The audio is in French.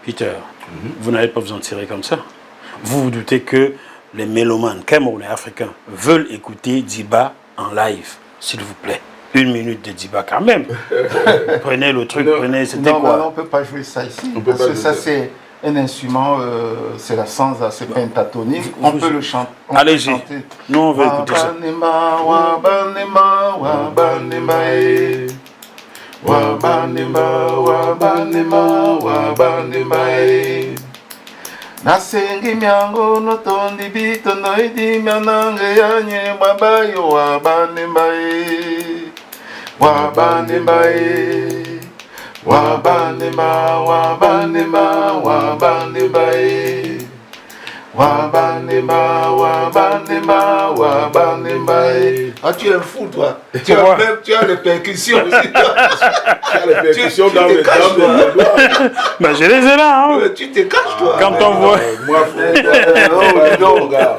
Peter, vous n'allez pas vous en tirer comme ça. Vous vous doutez que les mélomanes camerounais africains veulent écouter Diba en live, s'il vous plaît. 1 minute de Diba quand même. Prenez le truc, prenez, c'était quoi? Non, on ne peut pas jouer ça ici. Parce que ça, c'est un instrument, c'est la sansa, c'est pentatonique. On peut le chanter. Allez-y. Nous, on veut écouter ça. Nasengi miango no tondi bito no idi mianange yanye babayo wabanembae wabanembae wabanema wabanema wabanembae wabanema wabanema wabanembae. Ah, tu es un fou toi. Tu as les percussions aussi. Tu as les percussions dans le dos. Ben je les ai là hein. Tu te caches toi. Quand on voit. Moi, frère, non, gars.